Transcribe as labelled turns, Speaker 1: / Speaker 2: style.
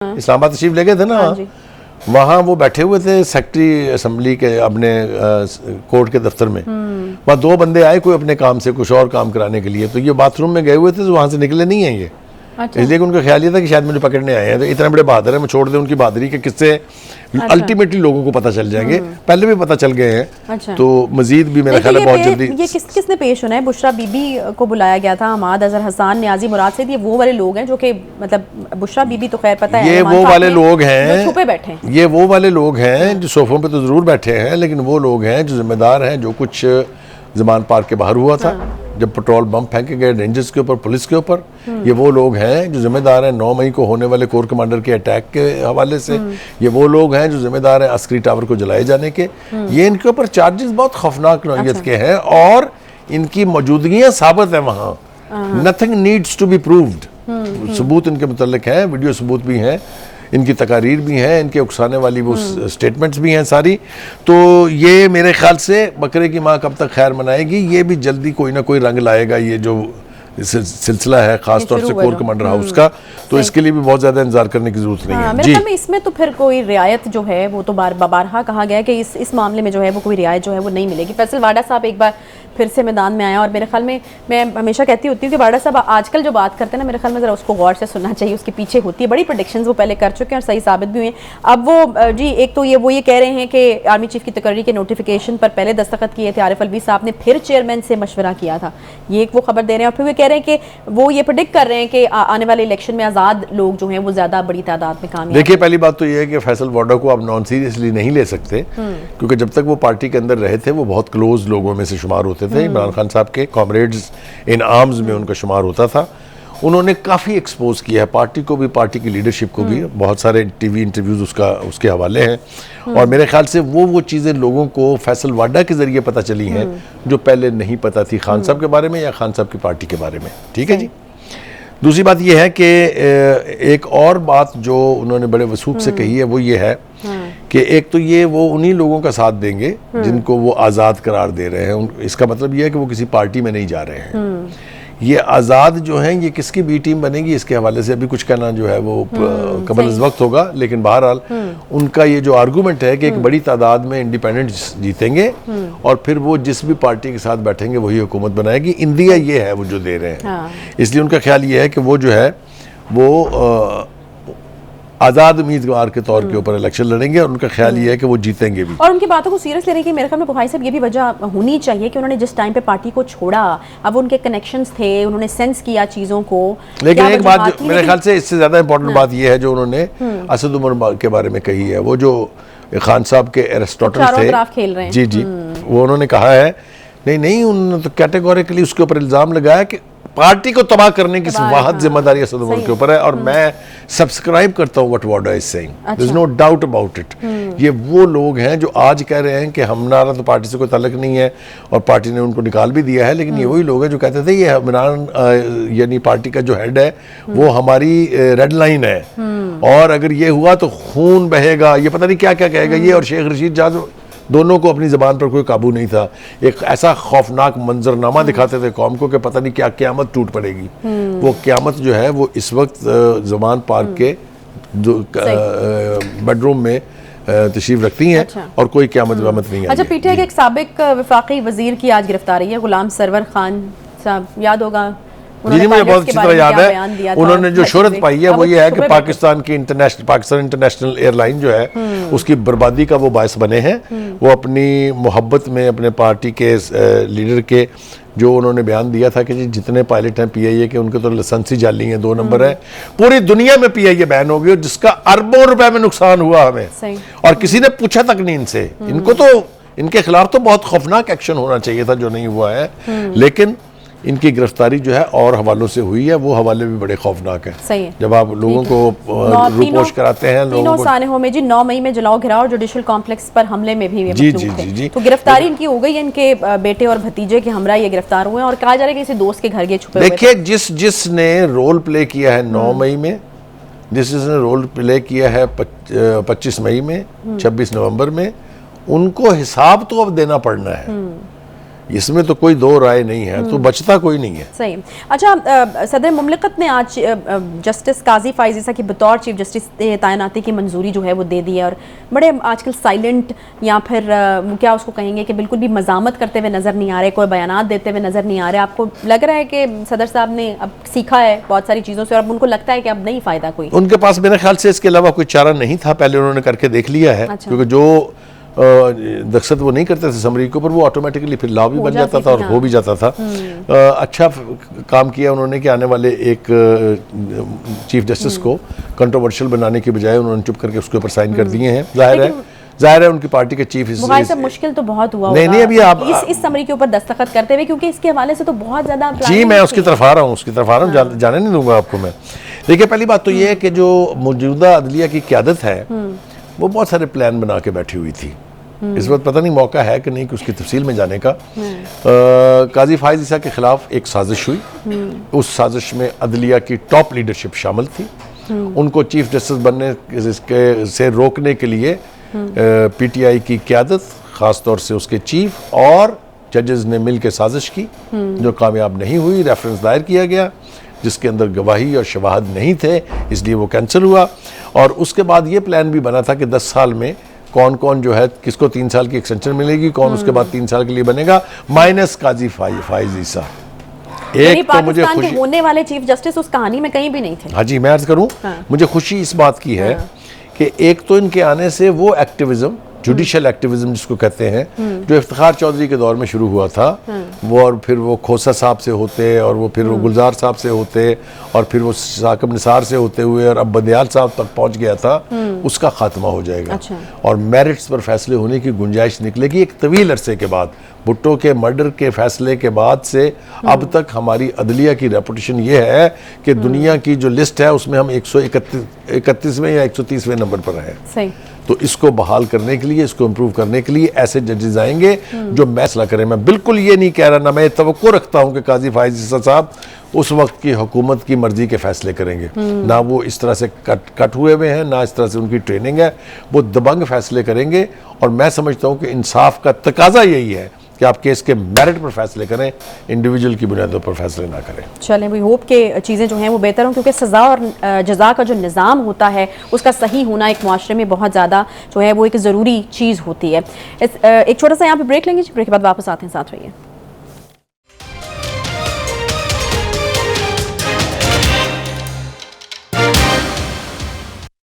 Speaker 1: इस्लामाबाद तशरीफ ले गए थे ना, वहाँ वो बैठे हुए थे सेक्रेटरी असेंबली के अपने कोर्ट के दफ्तर में। वहाँ दो बंदे आए कोई अपने काम से कुछ और काम कराने के लिए, तो ये बाथरूम में गए हुए थे तो वहाँ से निकले नहीं हैं ये। अच्छा। इसलिए उनका ख्याल ये था कि शायद मुझे पकड़ने आए हैं, तो इतने बड़े बहादुर हैं, मैं छोड़ दें उनकी बहादुरी के किस्से अल्टीमेटली लोगों को पता चल जाएंगे। पहले भी पता चल गए हैं। अच्छा। तो मजीद भी मेरा ख्याल है बहुत जल्दी।
Speaker 2: ये किसने पेश होना है? बुशरा बीबी को बुलाया गया था, हमाद अजहर हसन, न्याजी मुराद से, ये वो वाले लोग हैं जो कि मतलब बुशरा बीबी तो खैर पता है
Speaker 1: ये वो वाले लोग हैं
Speaker 2: छुपे बैठे हैं,
Speaker 1: ये वो वाले लोग हैं जो सोफों पे तो जरूर बैठे हैं, लेकिन वो लोग हैं जो जिम्मेदार हैं जो कुछ ज़मान पार्क के बाहर हुआ था जब पेट्रोल बम फेंके गए रेंजर्स के ऊपर, पुलिस के ऊपर। ये वो लोग हैं जो जिम्मेदार हैं 9 मई को होने वाले कोर कमांडर के अटैक के हवाले से। ये वो लोग हैं जो जिम्मेदार हैं अस्करी टावर को जलाए जाने के। ये इनके ऊपर चार्जेस बहुत खौफनाक नौइयत के हैं और इनकी मौजूदगियाँ साबित है वहाँ। Nothing needs to be proved. सबूत इनके मुतल्लिक हैं, वीडियो सबूत भी हैं, इनकी तकारीर भी हैं, इनके उकसाने वाली वो स्टेटमेंट्स भी हैं सारी। तो ये मेरे ख्याल से बकरे की माँ कब तक खैर मनाएगी, ये भी जल्दी कोई ना कोई रंग लाएगा। ये जो सिलसिला है खास तौर से कोर कमांडर हाउस का, तो इसके लिए भी बहुत ज्यादा इंतजार करने की जरूरत नहीं है।
Speaker 2: मेरे ख्याल में इसमें तो फिर कोई रियायत जो है वो तो बारहा कहा गया है कि इस मामले में जो है वो कोई रियायत जो है वो नहीं मिलेगी। फैसल वाडा साहब एक बार फिर से मैदान में आया और मेरे ख्याल में मैं हमेशा कहती होती हूँ कि वाडा साहब आजकल जो बात करते हैं ना, मेरे ख्याल में ज़रा उसको गौर से सुनना चाहिए। उसके पीछे होती है बड़ी प्रेडिक्शंस वो पहले कर चुके हैं और सही साबित भी हुए हैं। अब वो जी एक तो ये कह रहे हैं कि आर्मी चीफ की तकर्री के नोटिफिकेशन पर पहले दस्तखत किए थे आरिफ अलवी साहब ने, फिर चेयरमैन से मशवरा किया था, ये एक वो खबर दे रहे हैं। और फिर वो कह रहे हैं कि वो ये प्रेडिक्ट कर रहे हैं कि आने वाले इलेक्शन में आज़ाद लोग जो हैं वो ज़्यादा बड़ी तादाद में कामयाब।
Speaker 1: देखिए पहली बात तो ये है कि फैसल वाडा को आप नॉन सीरियसली नहीं ले सकते, क्योंकि जब तक वो पार्टी के अंदर रहे थे वो बहुत क्लोज लोगों में से शुमार होते थे। इमरान खान साहब के कॉमरेड्स इन आर्म्स में उनका शुमार होता था। उन्होंने काफ़ी एक्सपोज किया है पार्टी को भी, पार्टी की लीडरशिप को भी। बहुत सारे टीवी इंटरव्यूज उसके हवाले हैं और मेरे ख्याल से वो चीज़ें लोगों को फैसल वाडा के जरिए पता चली हैं जो पहले नहीं पता थी खान साहब के बारे में या खान साहब की पार्टी के बारे में। ठीक है जी। दूसरी बात यह है कि एक और बात जो उन्होंने बड़े वसूख से कही है वो ये है कि एक तो ये वो उन्हीं लोगों का साथ देंगे जिनको वो आज़ाद करार दे रहे हैं। इसका मतलब ये है कि वो किसी पार्टी में नहीं जा रहे हैं। ये आज़ाद जो हैं ये किसकी बी टीम बनेगी इसके हवाले से अभी कुछ कहना जो है वो कबल इस वक्त होगा, लेकिन बहरहाल उनका ये जो आर्गूमेंट है कि एक बड़ी तादाद में इंडिपेंडेंट्स जीतेंगे और फिर वो जिस भी पार्टी के साथ बैठेंगे वही हुकूमत बनाएगी। इंदिया ये है वो जो दे रहे हैं। इसलिए उनका ख्याल ये है कि वो जो है वो आज़ाद उम्मीदवार के तौर के ऊपर इलेक्शन लड़ेंगे और उनका ख्याल ये है कि वो जीतेंगे भी।
Speaker 2: और उनकी बातों को सीरियस लेने की मेरे ख्याल में बुखारी साहब ये भी वजह होनी चाहिए कि उन्होंने जिस टाइम पे पार्टी को छोड़ा, अब उनके कनेक्शंस थे, उन्होंने सेंस किया चीज़ों को।
Speaker 1: लेकिन एक बात मेरे ख्याल से इससे ज़्यादा इंपॉर्टेंट बात ये है जो उन्होंने असद उमर के बारे में कही है। वो जो खान साहब के एरिस्टोटल थे, जी जी, वो उन्होंने कहा है नहीं उन्होंने तो कैटेगोरिकली उसके ऊपर इल्ज़ाम लगाया कि पार्टी को तबाह करने की वाहद जिम्मेदारी असद उमर के ऊपर है। और मैं सब्सक्राइब करता हूँ व्हाट वाडा is saying, there is no doubt about it. ये वो लोग हैं जो आज कह रहे हैं कि हमारा तो पार्टी से कोई ताल्लुक नहीं है और पार्टी ने उनको निकाल भी दिया है, लेकिन ये वही लोग हैं जो कहते थे ये इमरान यानी पार्टी का जो हेड है वो हमारी रेड लाइन है और अगर ये हुआ तो खून बहेगा, ये पता नहीं क्या क्या कहेगा ये। और शेख रशीद जाद दोनों को अपनी ज़बान पर कोई काबू नहीं था। एक ऐसा खौफनाक मंजरनामा दिखाते थे कौम को कि पता नहीं क्या क़यामत टूट पड़ेगी। वो क़यामत जो है वो इस वक्त ज़मान पार्क के बेडरूम में तशरीफ रखती हैं। अच्छा। और कोई क़यामत वामत नहीं है।
Speaker 2: अच्छा, पीटीआई के एक साबिक वफाकी वजीर की आज गिरफ्तारी है, गुलाम सरवर खान साहब, याद होगा?
Speaker 1: जी मुझे बहुत अच्छी तरह याद है। उन्होंने जो शोहरत पाई है वो ये है कि पाकिस्तान इंटरनेशनल एयरलाइन जो है उसकी बर्बादी का वो बायस बने हैं। वो अपनी मोहब्बत में अपने पार्टी के लीडर के जो उन्होंने बयान दिया था कि जी जितने पायलट हैं पीआईए के उनके तो लाइसेंस ही जाली हैं, 2 नंबर है। पूरी दुनिया में पीआईए बैन हो गई और जिसका अरबों रुपए में नुकसान हुआ हमें और किसी ने पूछा तक नहीं इनसे। इनको तो इनके खिलाफ तो बहुत खौफनाक एक्शन होना चाहिए था जो नहीं हुआ है, लेकिन इनकी गिरफ्तारी जो है और हवालों से हुई है, वो हवाले भी बड़े खौफनाक हैं। सही है। जब आप लोगों को रूपोश कराते हैं लोगों को
Speaker 2: सानहों में जी 9 मई में जलाओ घिराव जुडिशल कॉम्प्लेक्स पर हमले में भी जी तो गिरफ्तारी इनकी हो गई है। इनके बेटे और भतीजे के हमरा ये गिरफ्तार हुए हैं और कहा जा रहा है कि किसी दोस्त के घर के छुपे हुए।
Speaker 1: देखिए जिसने रोल प्ले किया है 9 मई में, जिसने रोल प्ले किया है 25 मई में, 26 नवंबर में, उनको हिसाब तो अब देना पड़ना है। इसमें तो कोई दो राय नहीं है, तो बचता कोई नहीं है।
Speaker 2: सही। अच्छा, सदर मुमलिकत ने आज जस्टिस काजी फाइज ईसा की बतौर चीफ जस्टिस तैनाती की मंजूरी जो है वो दे दी है, और बड़े आजकल साइलेंट या फिर क्या उसको कहेंगे कि बिल्कुल भी मजामत करते हुए नज़र नहीं आ रहे, कोई बयानात देते हुए नज़र नहीं आ रहे। आपको लग रहा है कि सदर साहब ने अब सीखा है बहुत सारी चीज़ों से और अब उनको लगता है कि अब नहीं फ़ायदा कोई?
Speaker 1: उनके पास मेरे ख्याल से इसके अलावा कोई चारा नहीं था, पहले उन्होंने करके देख लिया है।
Speaker 2: अच्छा।
Speaker 1: क्योंकि जो दक्षत वो नहीं करते थे समरी के ऊपर, वो ऑटोमेटिकली फिर लॉ भी बन जाता था और हो भी जाता था। अच्छा काम किया उन्होंने कि आने वाले एक चीफ जस्टिस को कंट्रोवर्शियल बनाने की बजाय उन्होंने चुप करके उसके ऊपर साइन कर दिए हैं। जाहिर है उनकी पार्टी के चीफ
Speaker 2: मुश्किल तो बहुत हुआ
Speaker 1: नहीं अभी आप
Speaker 2: इस समरी के ऊपर दस्तखत करते हुए, क्योंकि इसके हवाले से तो बहुत ज्यादा
Speaker 1: जी मैं उसकी तरफ आ रहा हूँ, जाने नहीं दूंगा आपको मैं। देखिए पहली बात तो ये है कि जो मौजूदा अदलिया की क़यादत है वो बहुत सारे प्लान बना के बैठी हुई थी। इस वक्त पता नहीं मौका है कि नहीं कि उसकी तफसील में जाने का। काजी फाइज ईसा के खिलाफ एक साजिश हुई, उस साजिश में अदलिया की टॉप लीडरशिप शामिल थी। उनको चीफ जस्टिस बनने से रोकने के लिए पीटीआई की क़यादत, ख़ासतौर से उसके चीफ और जजेस ने मिल के साजिश की, जो कामयाब नहीं हुई। रेफरेंस दायर किया गया जिसके अंदर गवाही और शवाहद नहीं थे, इसलिए वो कैंसिल हुआ। और उसके बाद ये प्लान भी बना था कि 10 साल में कौन कौन जो है, किसको 3 साल की एक्सटेंशन मिलेगी, कौन उसके बाद 3 साल के लिए बनेगा, माइनस काजी फाइज ईसा।
Speaker 2: एक तो मुझे खुशी, होने वाले चीफ जस्टिस उस कहानी में कहीं भी नहीं थे।
Speaker 1: हाँ जी, मैं अर्ज करूं, मुझे खुशी इस बात की है कि एक तो इनके आने से वो एक्टिविज्म, जुडिशल एक्टिविज्म जिसको कहते हैं, जो इफ्तिखार चौधरी के दौर में शुरू हुआ था, वो और फिर वो खोसा साहब से होते और वो फिर वो गुलजार साहब से होते और फिर वो साकिब निसार से होते हुए और अब बंदयाल साहब तक पहुंच गया था, उसका खात्मा हो जाएगा।
Speaker 2: अच्छा।
Speaker 1: और मेरिट्स पर फैसले होने की गुंजाइश निकलेगी एक तवील अरसे के बाद। भुट्टो के मर्डर के फैसले के बाद से अब तक हमारी अदलिया की रेपुटेशन ये है कि दुनिया की जो लिस्ट है उसमें हम 131वें या 130वें नंबर पर हैं।
Speaker 2: सही।
Speaker 1: तो इसको बहाल करने के लिए, इसको इम्प्रूव करने के लिए ऐसे जजेस आएंगे जो फैसला करें। मैं बिल्कुल ये नहीं कह रहा, ना मैं तवक्को रखता हूं कि काजी फाइज ईसा साहब उस वक्त की हुकूमत की मर्जी के फैसले करेंगे। ना वो इस तरह से कट हुए हुए हैं, ना इस तरह से उनकी ट्रेनिंग है। वो दबंग फैसले करेंगे और मैं समझता हूं कि इंसाफ का तकाजा यही है कि आप केस के मेरिट पर फैसले करें, इंडिविजुअल की बुनियादों पर फैसले ना करें।
Speaker 2: चलें, वी होप के चीज़ें जो हैं वो बेहतर हों, क्योंकि सज़ा और जज़ा का जो निज़ाम होता है उसका सही होना एक माशरे में बहुत ज़्यादा जो है वो एक ज़रूरी चीज़ होती है। एक छोटा सा यहाँ पे ब्रेक लेंगे, ब्रेक के बाद वापस आते हैं, साथ रहिए।